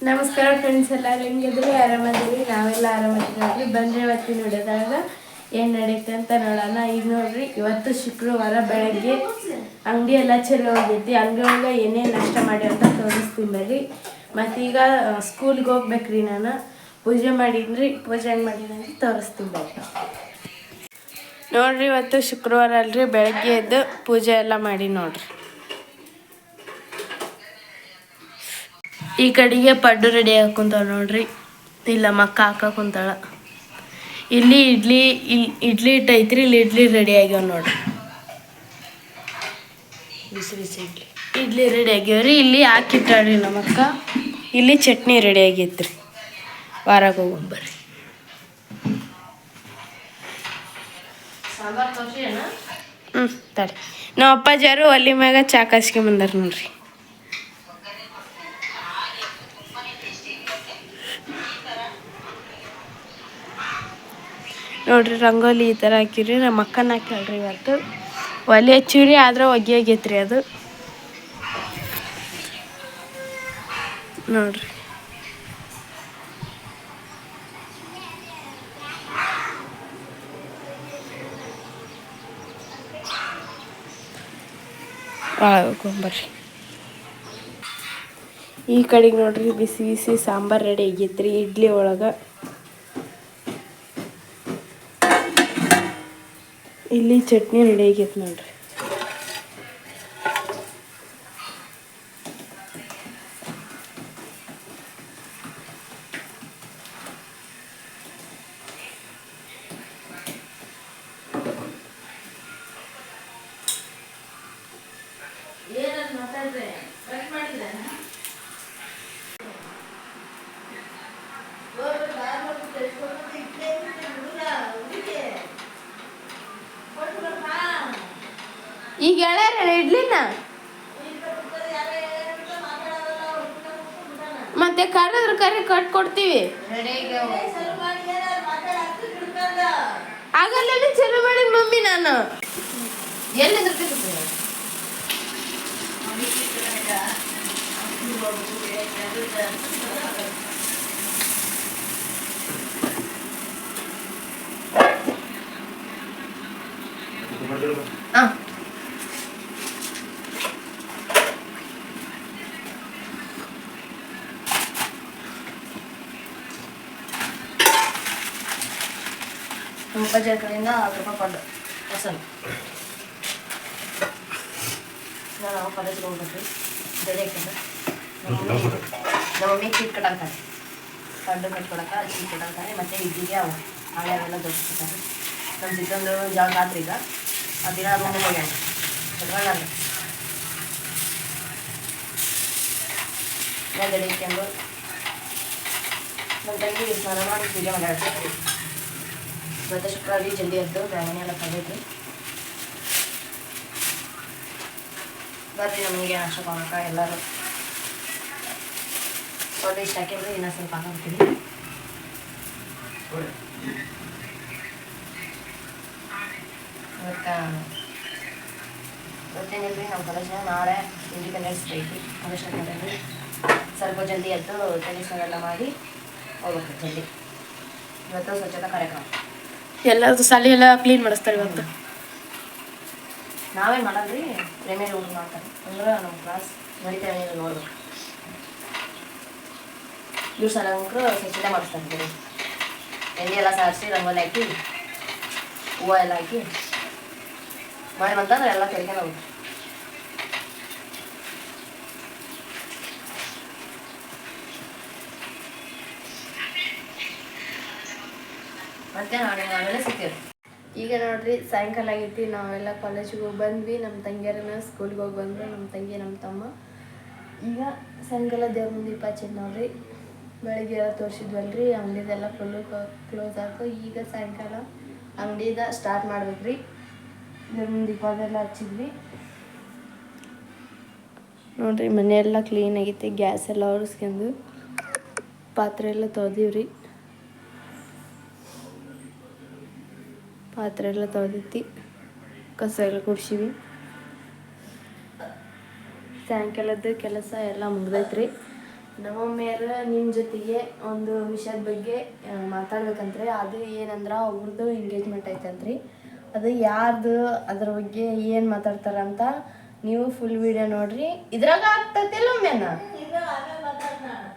ನಮಸ್ಕಾರ ಫ್ರೆಂಡ್ಸ್, ಎಲ್ಲರೂ ಹೆಂಗಿದ್ರಿ? ಆರಾಮದಿರಿ? ನಾವೆಲ್ಲ ಆರಾಮದಿರಿ ನೋಡ್ರಿ. ಬಂದರೆ ಇವತ್ತಿನ ವಿಡಿಯೋದಾಗ ಏನು ನಡೆಯುತ್ತೆ ಅಂತ ನೋಡೋಣ. ಈಗ ನೋಡ್ರಿ, ಇವತ್ತು ಶುಕ್ರವಾರ ಬೆಳಗ್ಗೆ ಅಂಗಡಿ ಎಲ್ಲ ಚಲೋ ಹೋಗೈತಿ. ಅಂಗಡಿ ಒಳಗೆ ಏನೇನು ನಾಷ್ಟ ಮಾಡಿ ಅಂತ ತೋರಿಸ್ತೀನಿ ಬರ್ರಿ. ಮತ್ತೀಗ ಸ್ಕೂಲ್ಗೆ ಹೋಗ್ಬೇಕ್ರಿ. ನಾನು ಪೂಜೆ ಮಾಡೀನಿ. ಪೂಜೆ ಹೆಂಗೆ ಮಾಡೀನಿ ಅಂತ ತೋರಿಸ್ತೀನಿ ಬರ್ರಿ. ನೋಡ್ರಿ, ಇವತ್ತು ಶುಕ್ರವಾರ ಅಲ್ರಿ. ಬೆಳಗ್ಗೆ ಎದ್ದು ಪೂಜೆ ಎಲ್ಲ ಮಾಡಿ ನೋಡ್ರಿ. ಈ ಕಡೆಗೆ ಪಡ್ಡು ರೆಡಿ ಹಾಕೊಂತಾಳ ನೋಡ್ರಿ. ಇಲ್ಲ ಮಕ್ಕ ಹಾಕುಂತಾಳ. ಇಲ್ಲಿ ಇಡ್ಲಿ ಇಟ್ಟೈತ್ರಿ. ಇಲ್ಲಿ ಇಡ್ಲಿ ರೆಡಿ ಆಗ್ಯಾವ ನೋಡ್ರಿ. ಬಿಸಿ ಬಿಸಿ ಇಡ್ಲಿ ರೆಡಿ ಆಗ್ಯಾವ್ರಿ. ಇಲ್ಲಿ ಹಾಕಿಟ್ಟಾಳ್ರಿ ನಮ್ಮಕ್ಕ. ಇಲ್ಲಿ ಚಟ್ನಿ ರೆಡಿ ಆಗೈತ್ರಿ. ವಾರಾಗ ಹೋಗ್ಬರ್ರಿ. ಸಾಂಬಾರು ತೋರಿಸಿ ತಡಿ. ನಮ್ಮ ಅಪ್ಪಾಜಿಯವರು ಒಲಿ ಮ್ಯಾಗ ಚಾ ಕಾಸ್ಕೊಂಬಂದಾರ ನೋಡ್ರಿ. ನೋಡ್ರಿ, ರಂಗೋಲಿ ಈ ಥರ ಹಾಕಿರಿ. ನಮ್ಮ ಅಕ್ಕನ ಹಾಕ್ಯಾಳ್ರಿ. ಇವತ್ತು ಒಲೆ ಹಚ್ಚಿವ್ರಿ, ಆದ್ರೆ ಹೊಗೆ ಆಗೈತ್ರಿ ಅದು. ನೋಡ್ರಿ, ಒಳಗೊಂಬರ್ರಿ. ಈ ಕಡೆಗೆ ನೋಡ್ರಿ, ಬಿಸಿ ಬಿಸಿ ಸಾಂಬಾರು ರೆಡಿ ಆಗೈತ್ರಿ. ಇಡ್ಲಿ ಒಳಗೆ ಇಲ್ಲಿ ಚಟ್ನಿ ರೆಡಿ ಆಗೈತೆ ನೋಡ್ರಿ. ಈಗ ಹೇಳ್ಯಾರ ಇಡ್ಲಿನ ಮತ್ತೆ ಕರೆದ್ರೆ ಕರೆ ಕೊಡ್ತೀವಿ. ಆಗಲ್ಲ ಚಲೋ ಮಾಡಿದ ಮಮ್ಮಿ. ನಾನು ಎಲ್ಲಿ ಬಜಾರ್ ಕಡೆಯಿಂದ 10 ರೂಪಾಯಿ ಪಡ್ಡು ಹೊಸಲು. ನಾವು ಕಾಲೇಜ್ಗೆ ಹೋಗ್ಬೇಕ್ರಿ. ಬೆಳೆ ಹಾಕಿದ್ರೆ ನಮ್ಮ ಮಮ್ಮಿ ಚೀಟ್ ಕಟ್ಟಾಕ್ತಾರೆ. ಪಡ್ಡು ಕಟ್ಕೊಡಕ್ಕೆ ಚೀಟ್ ಕಟ್ಟಾಕ್ತಾರೆ. ಮತ್ತು ಇಡ್ಲಿಗೆ ಅವು ಹಳೆಯವೆಲ್ಲ ದೊಡ್ಡಿಸ್ತಾರೆ. ನಮ್ಮ ಚಿಕ್ಕಂದು ಜಾಗ ಆತ್ರಿ. ಈಗ ಆ ದಿನ ರೂಮಿಗೆ ಹೋಗ್ಯಾನ ಕಟ್ಕೊಳ್ಳ ಬೆಳೆ ಇಟ್ಕೊಂಡು ನಮ್ಮ ತಂಗಿ ಸ್ನಾನ ಮಾಡಿ ಪೂಜೆ ಮಾಡ್ಯಾಡ್ತೀವಿ. ಇವತ್ತು ಶುಕ್ರವಾರ ಜಲ್ದಿ ಎದ್ದು ಬ್ಯಾಗಣಿ ಎಲ್ಲ ತಗೋದ್ರಿ. ಬರ್ರಿ, ನಮಗೆ ನಾಷ್ಟ ಮಾಡೋಕೆ ಎಲ್ಲರೂ ದೊಡ್ಡ ಇಷ್ಟ ಹಾಕಿದ್ರೆ ಇನ್ನೂ ಸ್ವಲ್ಪ ಹಾಕೋತೀವಿ. ಇವತ್ತೇನಿಲ್ರಿ, ನಮ್ಮ ಕಾಲೇಜ್ನಾಗ ನಾಳೆ ಇಂಡಿಪೆಂಡೆನ್ಸ್ ಡೇ ಐತಿ. ಫಂಕ್ಷನ್ ಮಾಡಿದ್ರಿ. ಸ್ವಲ್ಪ ಜಲ್ದಿ ಎದ್ದು ಟೆನಿಸ್ನೆಲ್ಲ ಮಾಡಿ ಹೋಗ್ಬೇಕು ಜಲ್ದಿ. ಇವತ್ತು ಸ್ವಚ್ಛತಾ ಕಾರ್ಯಕ್ರಮ. ಎಲ್ಲರದ್ದು ಸಾಲಿ ಎಲ್ಲ ಕ್ಲೀನ್ ಮಾಡಿಸ್ತಾರೆ ಇವತ್ತು. ನಾವೇನು ಮಾಡಲ್ರಿ, ಪ್ರೇಮಿಯರ್ ಹುಡುಗ ಮಾಡ್ತಾರೆ. ಅಂದ್ರೆ ನಮ್ಮ ಕ್ಲಾಸ್ ನಡೀತಾ ನೋಡ್ಬೇಕು. ಇವ್ರು ಸಲಂಕರು ಸ್ವಚ್ಛತೆ ಮಾಡಿಸ್ತಾರೆ. ಎಣ್ಣೆ ಎಲ್ಲ ಸಾರಿಸಿ ರಂಗೋಲಿ ಹಾಕಿ ಹೂವು ಎಲ್ಲ ಹಾಕಿ ಮಾಡಿ ಬಂತಂದ್ರೆ ಎಲ್ಲ ತೆರಿಗೆ ಹೋಗ್ತಾರೆ. ಮತ್ತೆ ನಾವೆಲ್ಲ ಸಿಗ್ತೀವಿ. ಈಗ ನೋಡ್ರಿ, ಸಾಯಂಕಾಲ ಆಗೈತಿ. ನಾವೆಲ್ಲ ಕಾಲೇಜಿಗೆ ಹೋಗಿ ಬಂದ್ವಿ. ನಮ್ಮ ತಂಗಿಯರನ್ನ ಸ್ಕೂಲ್ಗೆ ಹೋಗಿ ಬಂದ್ರು. ನಮ್ಮ ತಂಗಿ ನಮ್ಮ ತಮ್ಮ. ಈಗ ಸಾಯಂಕಾಲ ದೇವ್ರ ಮುಂದೆ ದೀಪ ಹಚ್ಚಿದ್ ನೋಡ್ರಿ. ಬೆಳಗ್ಗೆ ಎಲ್ಲ ತೋರಿಸಿದ್ವಲ್ರಿ, ಅಂಗಡಿದೆಲ್ಲ ಫುಲ್ಲು ಕ್ಲೋಸ್ ಆಯ್ತು. ಈಗ ಸಾಯಂಕಾಲ ಅಂಗಡಿದ ಸ್ಟಾರ್ಟ್ ಮಾಡ್ಬೇಕ್ರಿ. ದೇವ್ರ ಮುಂದೆ ದೀಪ ಅದೆಲ್ಲ ಹಚ್ಚಿದ್ವಿ ನೋಡ್ರಿ. ಮನೆಯೆಲ್ಲ ಕ್ಲೀನ್ ಆಗೈತಿ. ಗ್ಯಾಸ್ ಎಲ್ಲ ಒರೆಸ್ಕೊಂಡು ಪಾತ್ರೆ ಎಲ್ಲ ತೊಳೆದೀವ್ರಿ. ಪಾತ್ರೆ ಎಲ್ಲ ತೊಳೆದೈತಿ. ಕಸ ಎಲ್ಲ ಗುಡಿಸಿವಿ. ಸಾಯಂಕಾಲದ ಕೆಲಸ ಎಲ್ಲ ಮುಗ್ದೈತ್ರಿ. ನಮ್ಮಮ್ಮಿಯರು ನಿಮ್ಮ ಜೊತೆಗೆ ಒಂದು ವಿಷಯದ ಬಗ್ಗೆ ಮಾತಾಡ್ಬೇಕಂದ್ರೆ ಅದು ಏನಂದ್ರೆ ಅವ್ರದ್ದು ಎಂಗೇಜ್ಮೆಂಟ್ ಐತಂತ್ರಿ. ಅದು ಯಾರ್ದು ಅದ್ರ ಬಗ್ಗೆ ಏನು ಮಾತಾಡ್ತಾರಂತ ನೀವು ಫುಲ್ ವಿಡಿಯೋ ನೋಡ್ರಿ. ಇದ್ರಾಗ ಆಗ್ತೈತಿಲ್ಲ ಒಮ್ಮೆನ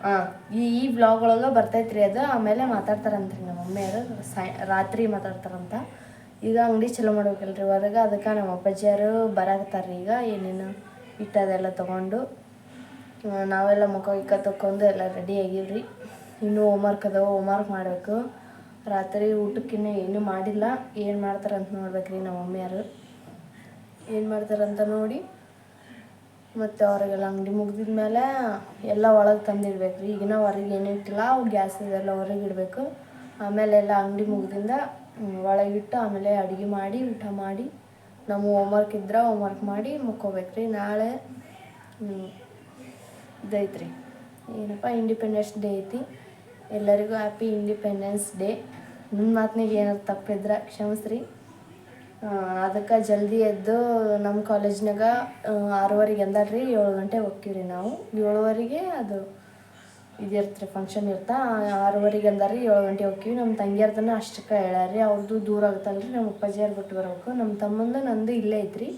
ಹಾಂ ಈ ಬ್ಲಾಗ್ ಒಳಗೆ ಬರ್ತೈತ್ರಿ ಅದು. ಆಮೇಲೆ ಮಾತಾಡ್ತಾರಂತ್ರಿ ನಮ್ಮ ಮಮ್ಮಿಯರು ರಾತ್ರಿ ಮಾತಾಡ್ತಾರಂತ. ಈಗ ಅಂಗಡಿ ಚಲೋ ಮಾಡ್ಬೇಕಲ್ರಿ ಹೊರಗೆ, ಅದಕ್ಕೆ ನಮ್ಮ ಅಪ್ಪಾಜಿಯರು ಬರಾಕತ್ತಾರ್ರಿ ಈಗ. ಏನೇನು ಹಿಟ್ಟದೆಲ್ಲ ತೊಗೊಂಡು ನಾವೆಲ್ಲ ಮುಖ ತಕ್ಕೊಂಡು ಎಲ್ಲ ರೆಡಿ ಆಗಿವ್ರಿ. ಇನ್ನೂ ಹೋಮ್ವರ್ಕ್ ಅದಾವ, ಹೋಮ್ವರ್ಕ್ ಮಾಡಬೇಕು. ರಾತ್ರಿ ಊಟಕ್ಕಿನ್ನೂ ಏನೂ ಮಾಡಿಲ್ಲ. ಏನು ಮಾಡ್ತಾರಂತ ನೋಡ್ಬೇಕ್ರಿ ನಮ್ಮ ಮಮ್ಮಿಯರು. ಏನು ಮಾಡ್ತಾರಂತ ನೋಡಿ ಮತ್ತು ಅವ್ರಿಗೆಲ್ಲ ಅಂಗಡಿ ಮುಗ್ದಿದ್ಮೇಲೆ ಎಲ್ಲ ಒಳಗೆ ತಂದಿಡ್ಬೇಕ್ರಿ. ಈಗಿನ ಹೊರಗೆ ಏನೂ ಇಟ್ಟಿಲ್ಲ, ಅವು ಗ್ಯಾಸ್ ಇದೆಲ್ಲ ಹೊರಗೆ ಇಡಬೇಕು. ಆಮೇಲೆ ಎಲ್ಲ ಅಂಗಡಿ ಮುಗ್ದಿಂದ ಒಳಗಿಟ್ಟು ಆಮೇಲೆ ಅಡುಗೆ ಮಾಡಿ ಊಟ ಮಾಡಿ ನಮ್ಮ ಹೋಮ್ವರ್ಕ್ ಇದ್ರೆ ಹೋಮ್ವರ್ಕ್ ಮಾಡಿ ಮುಕ್ಕೋಬೇಕ್ರಿ. ನಾಳೆ ಇದೈತ್ರಿ ಏನಪ್ಪ ಇಂಡಿಪೆಂಡೆನ್ಸ್ ಡೇ ಐತಿ. ಎಲ್ಲರಿಗೂ ಹ್ಯಾಪಿ ಇಂಡಿಪೆಂಡೆನ್ಸ್ ಡೇ. ನನ್ನ ಮಾತಿನಾಗ ಏನಾದ್ರು ತಪ್ಪಿದ್ರೆ ಕ್ಷಮಿಸ್ರಿ. ಅದಕ್ಕೆ ಜಲ್ದಿ ಎದ್ದು ನಮ್ಮ ಕಾಲೇಜ್ನಾಗ 6:30 ಅಂದಾರ್ರಿ, 7 ಗಂಟೆಗೆ ಹೋಗ್ತೀವ್ರಿ ನಾವು. 7:30ಗೆ ಅದು ಇದಿರ್ತ್ರಿ ಫಂಕ್ಷನ್ ಇರ್ತಾ. 6:30 ಅಂದಾರ್ರಿ, 7 ಗಂಟೆಗೆ ಹೋಗ್ತೀವಿ. ನಮ್ಮ ತಂಗಿಯರ್ದನ್ನ ಅಷ್ಟಕ್ಕೆ ಹೇಳ್ಯಾರ್ರಿ, ಅವ್ರದ್ದು ದೂರ ಆಗುತ್ತಲ್ರಿ. ನಮ್ಮ ಅಪ್ಪಾಜಿಯವ್ರು ಬಿಟ್ಟು ಬರಬೇಕು. ನಮ್ಮ ತಮ್ಮಂದು ನಂದು ಇಲ್ಲೇ ಐತ್ರಿ.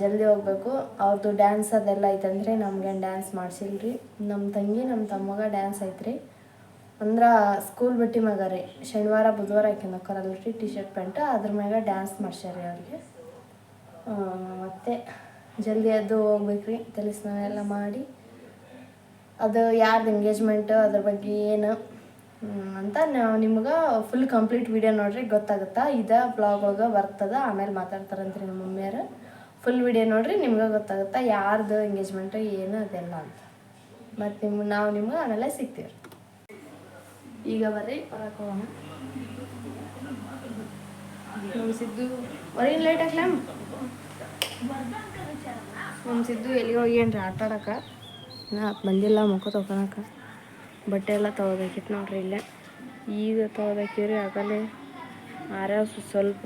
ಜಲ್ದಿ ಹೋಗ್ಬೇಕು. ಅವ್ರದ್ದು ಡ್ಯಾನ್ಸ್ ಅದೆಲ್ಲ ಐತಂದ್ರೆ ನಮ್ಗೇನು ಡ್ಯಾನ್ಸ್ ಮಾಡಿಸಿಲ್ರಿ. ನಮ್ಮ ತಂಗಿ ನಮ್ಮ ತಮ್ಮಗ ಡ್ಯಾನ್ಸ್ ಐತ್ರಿ. ಅಂದ್ರೆ ಸ್ಕೂಲ್ ಬಟ್ಟೆ ಮ್ಯಾಗ ರೀ, ಶನಿವಾರ ಬುಧವಾರ ಹಾಕ್ಯಂದಕ್ಕಾರಲ್ರಿ ಟಿ ಶರ್ಟ್ ಪ್ಯಾಂಟ್, ಅದ್ರ ಮ್ಯಾಗ ಡ್ಯಾನ್ಸ್ ಮಾಡ್ಸ್ಯಾರಿ ಅವ್ರಿಗೆ. ಮತ್ತು ಜಲ್ದಿ ಎದ್ದು ಹೋಗ್ಬೇಕ್ರಿ. ತಲೆ ಸ್ನಾನ ಎಲ್ಲ ಮಾಡಿ ಅದು ಯಾರ್ದು ಎಂಗೇಜ್ಮೆಂಟ್ ಅದ್ರ ಬಗ್ಗೆ ಏನು ಅಂತ ನಾವು ನಿಮ್ಗೆ ಫುಲ್ ಕಂಪ್ಲೀಟ್ ವಿಡಿಯೋ ನೋಡ್ರಿ ಗೊತ್ತಾಗುತ್ತಾ. ಇದೇ ಬ್ಲಾಗ್ ಒಳಗೆ ಬರ್ತದೆ. ಆಮೇಲೆ ಮಾತಾಡ್ತಾರಂತ್ರಿ ನಮ್ಮ ಮಮ್ಮಿಯರು. ಫುಲ್ ವಿಡಿಯೋ ನೋಡ್ರಿ ನಿಮ್ಗೆ ಗೊತ್ತಾಗುತ್ತಾ ಯಾರ್ದು ಎಂಗೇಜ್ಮೆಂಟು ಏನು ಅದೆಲ್ಲ ಅಂತ. ಮತ್ತು ನಾವು ನಿಮ್ಗೆ ಆಮೇಲೆ ಸಿಗ್ತೀವಿ. ಈಗ ಬರ್ರಿ ಹೊರಗೆ ಹೋಗೋಣ. ನಮ್ಮ ಸಿದ್ದು ಹೊರಗಿನ ಲೈಟ್ ಹಾಕ್ಲ. ನಮ್ಮ ಸಿದ್ದು ಎಲ್ಲಿಗೆ ಹೋಗ್ಯಾನ್ರಿ ಆಟ ಆಡೋಕೆ. ಬಂದಿಲ್ಲ ಮುಖ ತೊಗೊಳಕ್ಕೆ. ಬಟ್ಟೆ ಎಲ್ಲ ತೊಗೋಬೇಕಿತ್ತು ನೋಡ್ರಿ ಇಲ್ಲೇ. ಈಗ ತೊಗೋಬೇಕಿವ್ರಿ. ಆಗಲೇ ಆರ್ಯಾವ ಸ್ವಲ್ಪ,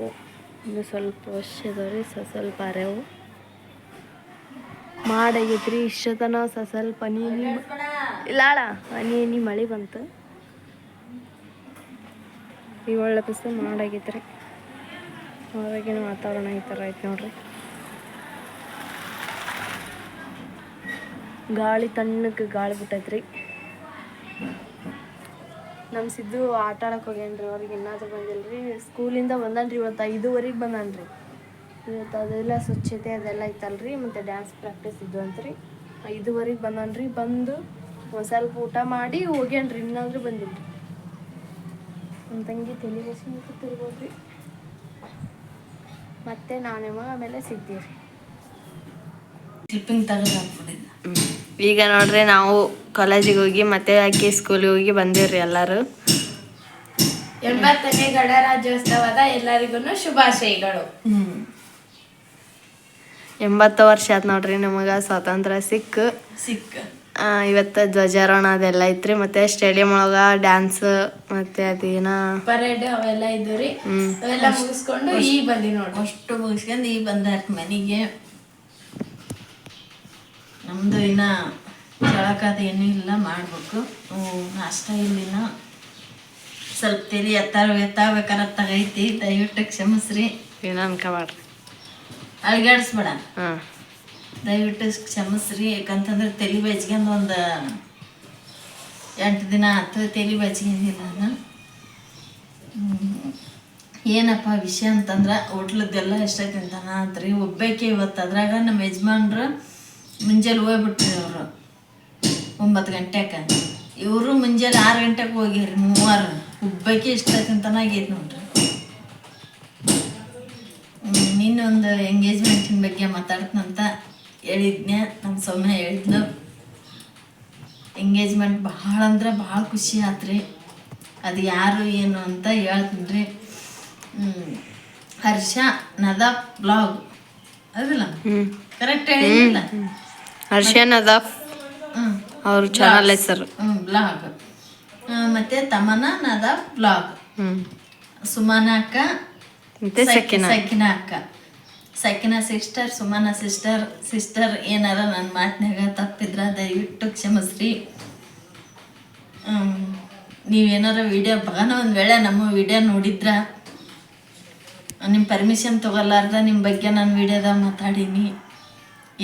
ಇನ್ನು ಸ್ವಲ್ಪ ವರ್ಷ ಇದಾವ್ರಿ. ಸ್ವಲ್ಪ ಆರ್ಯಾವು ಮಾಡಾಗೈತ್ರಿ. ಇಷ್ಟತನ ಸ್ವಲ್ಪ ನೀನು ಇಲ್ಲಾಳ ಹನಿ ಮಳೆ ಬಂತು. ಈಗ ಒಳ್ಳೆ ಪುಸ್ತ ಮಾಡಾಗೈತ್ರಿ. ಹೊರಗಿನ ವಾತಾವರಣ ಈ ಥರ ಐತೆ ನೋಡ್ರಿ. ಗಾಳಿ ತಣ್ಣಕ್ಕೆ ಗಾಳಿ ಬಿಟ್ಟೈತ್ರಿ. ನಮ್ಮ ಸಿದ್ದು ಆಟ ಆಡಕ್ಕೆ ಹೋಗ್ಯಾನ್ರಿ. ಅವ್ರಿಗೆ ಇನ್ನಾದ್ರೂ ಬಂದಿಲ್ರಿ. ಸ್ಕೂಲಿಂದ ಬಂದಾನ್ರಿ. ಇವತ್ತು 5:30 ಬಂದಾನ್ರಿ. ಇವತ್ತು ಅದೆಲ್ಲ ಸ್ವಚ್ಛತೆ ಅದೆಲ್ಲ ಐತಲ್ರಿ. ಮತ್ತು ಡ್ಯಾನ್ಸ್ ಪ್ರಾಕ್ಟೀಸ್ ಇದ್ದು ಅಂತ್ರಿ. 5:30 ಬಂದಾನ್ರಿ. ಬಂದು ಒಂದು ಸ್ವಲ್ಪ ಊಟ ಮಾಡಿ ಹೋಗ್ಯಾನ್ರಿ. ಇನ್ನಾದ್ರೂ ಬಂದಿಲ್ರಿ. ನಮ್ಮ ತಂಗಿ ತಲೆ ಬಸ್ಕೊಂಡು ತಿರ್ಬೋದ್ರಿ. ಮತ್ತೆ ನಾವು ಆಮೇಲೆ ಸಿಗ್ತೀವಿ. ಈಗ ನೋಡ್ರಿ ನಾವು ಕಾಲೇಜಿಗೆ ಹೋಗಿ ಮತ್ತೆ ಆಕಿ ಸ್ಕೂಲಿಗೆ ಹೋಗಿ ಬಂದಿವ್ರಿ ಎಲ್ಲರೂ. 80ನೇ ಗಣರಾಜ್ಯೋತ್ಸವದ ಎಲ್ಲರಿಗೂ ಶುಭಾಶಯಗಳು. 80 ವರ್ಷ ಆಯ್ತು ನೋಡ್ರಿ ನಮಗೆ ಸ್ವಾತಂತ್ರ್ಯ ಸಿಕ್ಕ. ಇವತ್ತು ಧ್ವಜಾರೋಹಣ ಅದೆಲ್ಲ ಐತ್ರಿ. ಮತ್ತೆ ಸ್ಟೇಡಿಯಂ ಒಳಗ ಡ್ಯಾನ್ಸ್ ಮತ್ತೆ ಅದೇನ ಪರೇಡ್ ಅವೆಲ್ಲ ಇದ್ದು ರೀ. ಅವೆಲ್ಲ ಮುಗಿಸ್ಕೊಂಡು ಈಗ ಬಂದಿ ನೋಡ್ರಿ. ಅಷ್ಟು ಮುಗಿಸ್ಕೊಂಡು ಈಗ ಬಂದಾರ್ರಿ ಮನೆಗೆ. ನಮ್ದು ಇನ್ನ ಜಳಕದ ಏನೂ ಇಲ್ಲ, ಮಾಡ್ಬೇಕು. ನಾಷ್ಟ ಇಲ್ಲಿನ ಸ್ವಲ್ಪ ತಲೆ ಎತ್ತಾಗಬೇಕಾರ ತಗೈತಿ. ದಯವಿಟ್ಟು ಕ್ಷಮಿಸ್ರಿ. ಏನ ಅನ್ಕೋಬೇಡ್ರಿ, ಅಲ್ಗಾಡಿಸ್ಬೇಡ. ದಯವಿಟ್ಟು ಕ್ಷಮಿಸ್ರಿ. ಯಾಕಂತಂದ್ರೆ ತಲೆ ಬಚ್ಕೊಂಡು ಒಂದು 8 ದಿನ ಆಯ್ತು ತಲೆ ಬಚ್ಕೊಂಡಿಲ್ಲ ನಾನು. ಏನಪ್ಪ ವಿಷಯ ಅಂತಂದ್ರೆ ಹೋಟ್ಲದ್ದೆಲ್ಲ ಎಷ್ಟೈತೆ ಅಂತಾನ ಅಂತ್ರಿ. ಒಬ್ಬಾಕೆ ಇವತ್ತು. ಅದ್ರಾಗ ನಮ್ಮ ಯಜಮಾನ್ರು ಮುಂಜಾನೆ ಹೋಗ್ಬಿಟ್ರಿ. ಅವರು 9 ಗಂಟೆಗೆ, ಇವರು ಮುಂಜಾನೆ 6 ಗಂಟೆಗೆ ಹೋಗ್ಯಾರಿ. 3 ಒಬ್ಬಾಕೆ ಎಷ್ಟೈತೆ ಅಂತಾನ ಆಗೈತೆ ನೋಡ್ರಿ. ನಿನ್ನೊಂದು ಎಂಗೇಜ್ಮೆಂಟಿನ ಬಗ್ಗೆ ಮಾತಾಡ್ತಂತ ಹೇಳಿದ್ನೆ. ನಮ್ಮ ಸೌಮ್ಯ ಹೇಳಿದ್ಲು. ಎಂಗೇಜ್ಮೆಂಟ್ ಭಾಳ ಅಂದ್ರೆ ಭಾಳ ಖುಷಿ ಆತ್ರಿ. ಅದು ಯಾರು ಏನು ಅಂತ ಹೇಳ್ತೀನಿ ರೀ. ಹರ್ಷ ನದಾಫ್ ಬ್ಲಾಗ್ ಅದಲ್ಲ ಕರೆಕ್ಟ್ ಹೇಳಿಲ್ಲ. ಹರ್ಷ ನದಾಫ್ ಅವ್ರ ಚಾನಲ್ ಹೆಸರು ಬ್ಲಾಗ್. ಮತ್ತು ತಮನ ನದಾಫ್ ಬ್ಲಾಗ್. ಸುಮನ ಅಕ್ಕ ಮತ್ತು ಸಕಿನ ಅಕ್ಕ. ಸಕಿನ ಸಿಸ್ಟರ್, ಸುಮನ ಸಿಸ್ಟರ್ ಏನಾರ ನನ್ನ ಮಾತಿನಾಗ ತಪ್ಪಿದ್ರೆ ದಯವಿಟ್ಟು ಕ್ಷಮಿಸ್ರಿ. ನೀವೇನಾರ ವಿಡಿಯೋ ಬಗನ ಒಂದು ವೇಳೆ ನಮ್ಮ ವಿಡಿಯೋ ನೋಡಿದ್ರ ನಿಮ್ಮ ಪರ್ಮಿಷನ್ ತೊಗೊಲಾರ್ದ ನಿಮ್ಮ ಬಗ್ಗೆ ನಾನು ವಿಡಿಯೋದಾಗ ಮಾತಾಡೀನಿ.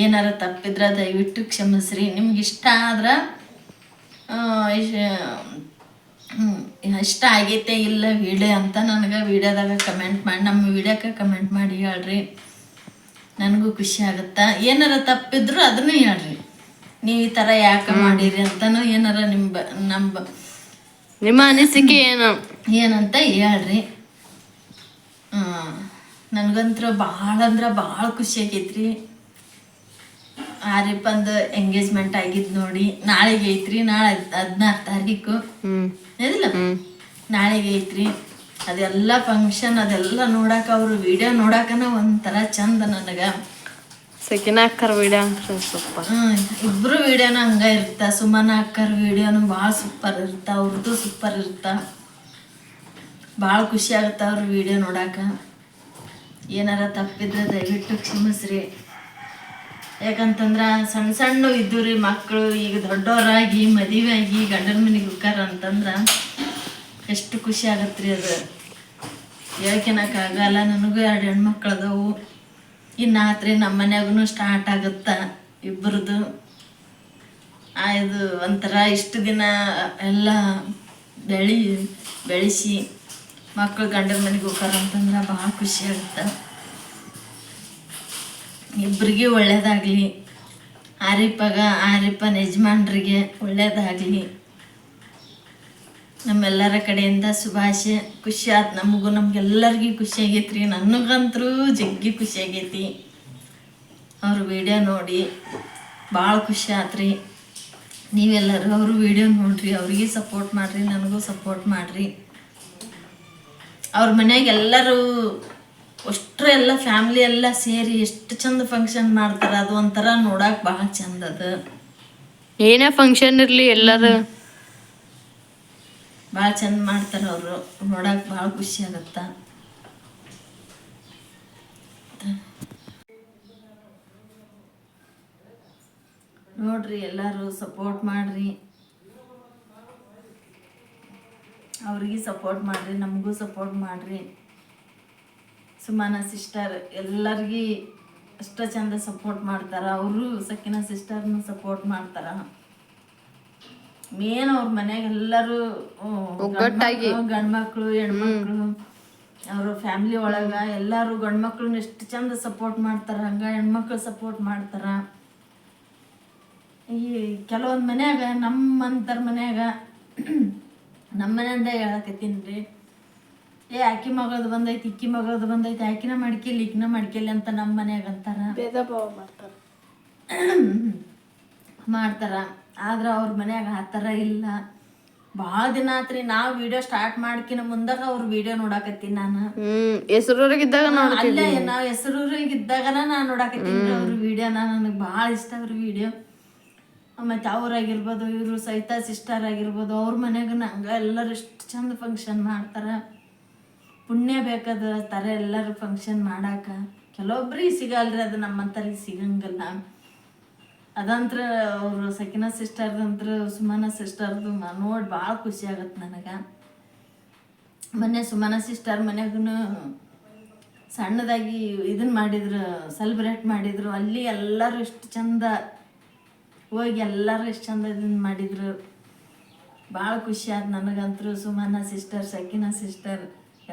ಏನಾರ ತಪ್ಪಿದ್ರೆ ದಯವಿಟ್ಟು ಕ್ಷಮಿಸ್ರಿ. ನಿಮ್ಗೆ ಇಷ್ಟ ಆದ್ರೆ ಇಷ್ಟ ಆಗೈತೆ ಇಲ್ಲ ವಿಡಿಯೋ ಅಂತ ನನಗೆ ವಿಡಿಯೋದಾಗ ಕಮೆಂಟ್ ಮಾಡಿ, ನಮ್ಮ ವಿಡಿಯೋಕ್ಕೆ ಕಮೆಂಟ್ ಮಾಡಿ ಹೇಳ್ರಿ. ನನಗೂ ಖುಷಿ ಆಗುತ್ತಾ. ಏನಾರ ತಪ್ಪಿದ್ರು ಅದನ್ನು ಹೇಳ್ರಿ. ನೀವು ಈ ಥರ ಯಾಕೆ ಮಾಡಿರಿ ಅಂತನೂ ಏನಾರ ನಿಮ್ಮ ಅನಿಸಿಕೆ ಏನಂತ ಹೇಳ್ರಿ. ನನಗಂತೂ ಭಾಳ ಅಂದ್ರೆ ಭಾಳ ಖುಷಿ ಆಗೈತ್ರಿ. ಆರಿಪ್ಪಂದು ಎಂಗೇಜ್ಮೆಂಟ್ ಆಗಿದ್ದು ನೋಡಿ. ನಾಳೆಗೆ ಐತ್ರಿ, ನಾಳೆ 16 ತಾರೀಕು ಇದಿಲ್ಲ, ನಾಳೆಗೆ ಐತ್ರಿ. ಅದೆಲ್ಲ ಫಂಕ್ಷನ್ ಅದೆಲ್ಲ ನೋಡಾಕ ಅವ್ರು ವಿಡಿಯೋ ನೋಡಾಕನ ಒಂಥರ ಚಂದ ನನಗೆ. ಸಕಿನ ಅಕ್ಕರ್ ವಿಡಿಯೋ ಸೂಪರ್. ಇಬ್ರು ವಿಡಿಯೋನ ಹಂಗ ಇರ್ತ. ಸುಮನ ಅಕ್ಕರ್ ವಿಡಿಯೋನು ಭಾಳ ಸೂಪರ್ ಇರ್ತ, ಅವ್ರದ್ದು ಸೂಪರ್ ಇರ್ತ. ಭಾಳ ಖುಷಿ ಆಗುತ್ತೆ ಅವ್ರ ವಿಡಿಯೋ ನೋಡಾಕ. ಏನಾರ ತಪ್ಪಿದ್ರೆ ದಯವಿಟ್ಟು ಕ್ಷಮಿಸ್ರಿ. ಯಾಕಂತಂದ್ರೆ ಸಣ್ಣ ಸಣ್ಣ ಇದ್ದು ರೀ ಮಕ್ಕಳು. ಈಗ ದೊಡ್ಡವರಾಗಿ ಮದುವೆ ಆಗಿ ಗಂಡನ ಮನೆಗೆ ಹೋಗ್ಯಾರ ಅಂತಂದ್ರೆ ಎಷ್ಟು ಖುಷಿ ಆಗತ್ರಿ. ಅದು ಹೇಳ್ಕೊಳಕ್ಕಾಗಲ್ಲ. ನನಗೂ 2 ಹೆಣ್ಮಕ್ಳು ಅದಾವು. ಇನ್ನು ಆತ್ರಿ ನಮ್ಮ ಮನ್ಯಾಗೂ ಸ್ಟಾರ್ಟ್ ಆಗುತ್ತಾ ಇಬ್ಬರದು. ಇದು ಒಂಥರ ಇಷ್ಟು ದಿನ ಎಲ್ಲ ಬೆಳೆಸಿ ಮಕ್ಕಳು ಗಂಡನ ಮನೆಗೆ ಹೋಗ್ಯಾರ ಅಂತಂದ್ರೆ ಭಾಳ ಖುಷಿ ಆಗುತ್ತೆ. ಇಬ್ಬರಿಗೆ ಒಳ್ಳೇದಾಗಲಿ. ಆರಿಪ್ಪನ ಯಜಮಾನ್ರಿಗೆ ಒಳ್ಳೇದಾಗಲಿ. ನಮ್ಮೆಲ್ಲರ ಕಡೆಯಿಂದ ಶುಭಾಶಯ. ಖುಷಿ ಆಯ್ತು ನಮಗೂ, ನಮ್ಗೆಲ್ಲರಿಗೂ ಖುಷಿ ಆಗೈತ್ರಿ. ನನಗಂತರೂ ಜಗ್ಗಿ ಖುಷಿ ಆಗೈತಿ ಅವ್ರ ವಿಡಿಯೋ ನೋಡಿ. ಭಾಳ ಖುಷಿ ಆತ್ರಿ. ನೀವೆಲ್ಲರೂ ಅವರು ವಿಡಿಯೋ ನೋಡ್ರಿ, ಅವ್ರಿಗೆ ಸಪೋರ್ಟ್ ಮಾಡಿರಿ, ನನಗೂ ಸಪೋರ್ಟ್ ಮಾಡಿರಿ. ಅವ್ರ ಮನ್ಯಾಗ ಎಲ್ಲರೂ ಅಷ್ಟರು ಎಲ್ಲ ಫ್ಯಾಮ್ಲಿ ಎಲ್ಲ ಸೇರಿ ಎಷ್ಟು ಚಂದ ಫಂಕ್ಷನ್ ಮಾಡ್ತಾರೆ. ಅದು ಒಂಥರ ನೋಡಕ್ಕೆ ಭಾಳ ಚಂದ. ಅದು ಏನೇ ಫಂಕ್ಷನ್ ಇರಲಿ ಎಲ್ಲರೂ ಭಾಳ ಚಂದ ಮಾಡ್ತಾರೆ ಅವರು. ನೋಡಕ್ಕೆ ಭಾಳ ಖುಷಿ ಆಗತ್ತ. ನೋಡ್ರಿ ಎಲ್ಲರೂ ಸಪೋರ್ಟ್ ಮಾಡ್ರಿ. ಅವ್ರಿಗೆ ಸಪೋರ್ಟ್ ಮಾಡಿರಿ, ನಮಗೂ ಸಪೋರ್ಟ್ ಮಾಡಿರಿ. ಸುಮನ ಸಿಸ್ಟರ್ ಎಲ್ಲರಿಗೂ ಅಷ್ಟ ಚಂದ ಸಪೋರ್ಟ್ ಮಾಡ್ತಾರೆ. ಅವರು ಸಕಿನ ಸಿಸ್ಟರ್ನು ಸಪೋರ್ಟ್ ಮಾಡ್ತಾರೆ. ಮೇನ್ ಅವ್ರ ಮನ್ಯಾಗ ಎಲ್ಲರೂ ಗಂಡ್ಮಕ್ಳು ಹೆಣ್ಮಕ್ಳು ಅವ್ರ ಫ್ಯಾಮಿಲಿ ಒಳಗೆ ಎಲ್ಲರೂ ಗಂಡ್ಮಕ್ಳನ್ನ ಎಷ್ಟು ಚಂದ ಸಪೋರ್ಟ್ ಮಾಡ್ತಾರೆ, ಹಂಗೆ ಹೆಣ್ಮಕ್ಳು ಸಪೋರ್ಟ್ ಮಾಡ್ತಾರೆ. ಈ ಕೆಲವೊಂದು ಮನ್ಯಾಗ ನಮ್ಮಂತರ ಮನ್ಯಾಗ ನಮ್ಮ ಮನೆಯಿಂದ ಹೇಳಕತ್ತೀನಿ ರೀ, ಆಕಿ ಮಗಳದು ಬಂದೈತಿ, ಇಕ್ಕಿ ಮಗಳದು ಬಂದೈತಿ, ಆಕಿನ ಮಾಡ್ಕೆಲಿ ಈಕಿನ ಮಾಡ್ಕೆಲಿ ಅಂತ ನಮ್ಮ ಮನ್ಯಾಗ ಅಂತಾರ, ಭೇದ ಭಾವ ಮಾಡ್ತಾರ. ಆದ್ರೆ ಅವ್ರ ಮನ್ಯಾಗ ಆ ಥರ ಇಲ್ಲ. ಭಾಳ ದಿನ ಆತ್ರಿ ನಾವು ವಿಡಿಯೋ ಸ್ಟಾರ್ಟ್ ಮಾಡ್ಕಿನ ಮುಂದಾಗ ಅವ್ರ ವಿಡಿಯೋ ನೋಡಾಕತ್ತೀನಿ ನಾನು. ಹೆಸರೂರಾಗಿದ್ದಾಗ ಅಲ್ಲೇ ನಾವು ಹೆಸರೂರಾಗಿದ್ದಾಗನ ನಾನು ನೋಡಾಕತ್ತೀನಿ ಅವ್ರ ವಿಡಿಯೋನ. ನನಗೆ ಭಾಳ ಇಷ್ಟ ಅವ್ರ ವಿಡಿಯೋ. ಮತ್ತು ಅವ್ರಾಗಿರ್ಬೋದು, ಇವರು ಸಹಿತ ಸಿಸ್ಟರ್ ಆಗಿರ್ಬೋದು, ಅವ್ರ ಮನ್ಯಾಗ ಹಂಗೆ ಎಲ್ಲರೂ ಎಷ್ಟು ಚಂದ ಫಂಕ್ಷನ್ ಮಾಡ್ತಾರೆ. ಪುಣ್ಯ ಬೇಕಾದ ಥರ ಎಲ್ಲರೂ ಫಂಕ್ಷನ್ ಮಾಡಾಕ. ಕೆಲವೊಬ್ರಿಗೆ ಸಿಗಲ್ರಿ, ಅದು ನಮ್ಮಂಥರಿಗೆ ಸಿಗಂಗಿಲ್ಲ. ಅದಂತ್ರ ಅವರು ಸಕಿನ ಸಿಸ್ಟರ್ದಂತ್ರ ಸುಮನ ಸಿಸ್ಟರ್ದು ನೋಡಿ ಭಾಳ ಖುಷಿ ಆಗತ್ತೆ ನನಗೆ. ಮೊನ್ನೆ ಸುಮನ ಸಿಸ್ಟರ್ ಮನ್ಯಾಗೂ ಸಣ್ಣದಾಗಿ ಇದನ್ನು ಮಾಡಿದ್ರು, ಸೆಲೆಬ್ರೇಟ್ ಮಾಡಿದರು. ಅಲ್ಲಿ ಎಲ್ಲರೂ ಎಷ್ಟು ಚಂದ ಹೋಗಿ ಎಲ್ಲರೂ ಎಷ್ಟು ಚಂದ ಇದನ್ನು ಮಾಡಿದರು. ಭಾಳ ಖುಷಿ ಆಯ್ತು ನನಗಂತೂ. ಸುಮನ ಸಿಸ್ಟರ್, ಸಕಿನ ಸಿಸ್ಟರ್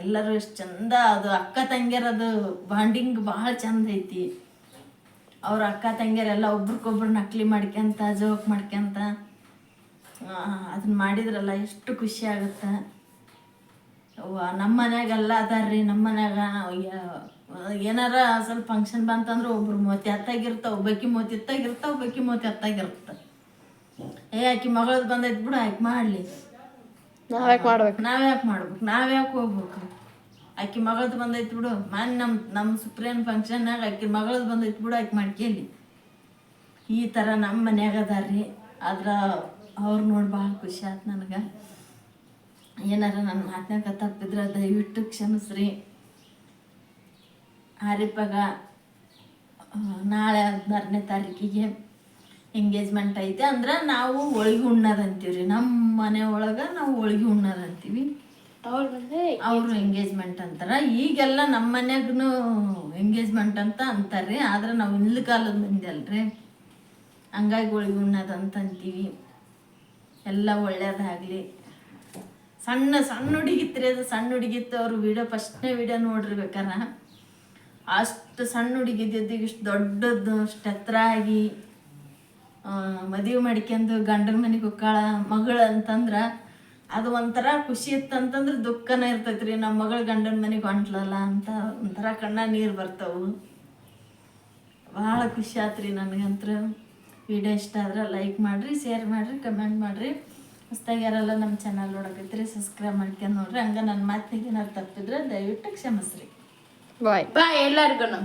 ಎಲ್ಲರೂ ಎಷ್ಟು ಚಂದ. ಅದು ಅಕ್ಕ ತಂಗಿಯರದು ಬಾಂಡಿಂಗ್ ಭಾಳ ಚಂದ ಐತಿ. ಅವ್ರ ಅಕ್ಕ ತಂಗಿಯರೆಲ್ಲ ಒಬ್ರಿಗೊಬ್ರು ನಕಲಿ ಮಾಡ್ಕೊಂತ ಜೋಕ್ ಮಾಡ್ಕೊಂತ ಅದನ್ನ ಮಾಡಿದ್ರಲ್ಲ ಎಷ್ಟು ಖುಷಿ ಆಗುತ್ತೆ. ನಮ್ಮ ಮನ್ಯಾಗೆಲ್ಲ ಅದಾರ್ರಿ. ನಮ್ಮ ಮನ್ಯಾಗ ಏನಾರ ಸ್ವಲ್ಪ ಫಂಕ್ಷನ್ ಬಂತಂದ್ರೆ ಒಬ್ರು ಮೋತಿ ಹತ್ತಾಗಿರ್ತಾವೆ, ಒಬ್ಬಾಕಿ ಮೋತಿ ಎತ್ತಾಗಿರ್ತಾವೆ, ಒಬ್ಬಾಕಿ ಮೋತಿ ಹತ್ತಾಗಿರುತ್ತೆ. ಆಕಿ ಮಗಳದ್ದು ಬಂದೈತೆ ಬಿಡು, ಆಕೆ ಮಾಡಲಿ, ನಾವ್ಯಾಕೆ ಮಾಡ್ಬೇಕು, ನಾವ್ಯಾಕೆ ಹೋಗ್ಬೇಕು. ಆಕಿ ಮಗಳದ್ದು ಬಂದೈತೆ ಬಿಡು, ನಮ್ಮ ಸುಪ್ರಿಯನ್ ಫಂಕ್ಷನ್ನಾಗ ಆಕಿ ಮಗಳದ್ದು ಬಂದೈತೆ ಬಿಡು, ಆಕೆ ಮಾಡ್ಕೇಳಿ. ಈ ಥರ ನಮ್ಮ ಮನ್ಯಾಗ ಅದಾರ್ರಿ. ಆದ್ರೆ ಅವ್ರು ನೋಡಿ ಭಾಳ ಖುಷಿ ಆಯ್ತು ನನಗೆ. ಏನಾರ ನನ್ನ ಮಾತನಾಗ ತಪ್ಪಿದ್ರೆ ದಯವಿಟ್ಟು ಕ್ಷಮಿಸ್ರಿ. ಆರಿಪಾಗ ನಾಳೆ 16ನೇ ತಾರೀಕಿಗೆ ಎಂಗೇಜ್ಮೆಂಟ್ ಐತೆ ಅಂದ್ರೆ ನಾವು ಹೋಳ್ಗೆ ಉಣ್ಣೋದಂತೀವಿ ರೀ. ನಮ್ಮ ಮನೆ ಒಳಗೆ ನಾವು ಹೋಳ್ಗೆ ಉಣ್ಣೋದಂತೀವಿ, ಅವ್ರು ಬಂದ್ರೆ ಅವರು ಎಂಗೇಜ್ಮೆಂಟ್ ಅಂತಾರೆ. ಈಗೆಲ್ಲ ನಮ್ಮ ಮನ್ಯಾಗೂ ಎಂಗೇಜ್ಮೆಂಟ್ ಅಂತ ಅಂತಾರೆ, ಆದ್ರೆ ನಾವು ಹಿಂದ್ಲ ಕಾಲದ ಮಂದಿ ಅಲ್ರಿ, ಹಂಗಾಗಿ ಹೋಳ್ಗೆ ಉಣ್ಣೋದಂತ ಅಂತೀವಿ. ಎಲ್ಲ ಒಳ್ಳೇದಾಗಲಿ. ಸಣ್ಣ ಸಣ್ಣ ಹುಡುಗಿತ್ರಿ, ಅದು ಸಣ್ಣ ಹುಡುಗಿತ್ತು. ಅವರು ವಿಡಿಯೋ ಫಸ್ಟ್ನೇ ವಿಡಿಯೋ ನೋಡಿರ್ಬೇಕಾರ ಅಷ್ಟು ಸಣ್ಣ ಹುಡುಗಿದ್ದು ಇಷ್ಟು ದೊಡ್ಡದ್ದು ಅಷ್ಟು ಎತ್ತರ ಆಗಿ ಮದುವೆ ಮಾಡ್ಕೊಂಡು ಗಂಡನ ಮನೆಗೆ ಹೋಗ್ಕಾಳ ಮಗಳು ಅಂತಂದ್ರೆ ಅದು ಒಂಥರ ಖುಷಿ ಇತ್ತಂತಂದ್ರೆ ದುಃಖನೇ ಇರ್ತೈತೆ ರೀ. ನಮ್ಮ ಮಗಳು ಗಂಡನ ಮನೆಗೆ ಹೊಂಟ್ಲಲ್ಲ ಅಂತ ಒಂಥರ ಕಣ್ಣ ನೀರು ಬರ್ತಾವೆ. ಭಾಳ ಖುಷಿ ಆತ್ರಿ ನನಗಂತೂ. ವಿಡಿಯೋ ಇಷ್ಟ ಆದ್ರೆ ಲೈಕ್ ಮಾಡಿರಿ, ಶೇರ್ ಮಾಡಿರಿ, ಕಮೆಂಟ್ ಮಾಡಿರಿ. ಹೊಸ್ದಾಗಿ ಯಾರೆಲ್ಲ ನಮ್ಮ ಚಾನಲ್ ನೋಡಕತ್ತೀರಿ ಸಬ್ಸ್ಕ್ರೈಬ್ ಮಾಡ್ಕೊಂಡು ನೋಡ್ರಿ. ಹಂಗೆ ನನ್ನ ಮಾತಿಗೆ ಏನಾದ್ರು ತಪ್ಪಿದ್ರೆ ದಯವಿಟ್ಟು ಕ್ಷಮಿಸ್ರಿ. ಬಾಯ್ ಬಾಯ್ ಎಲ್ಲರಿಗೂ.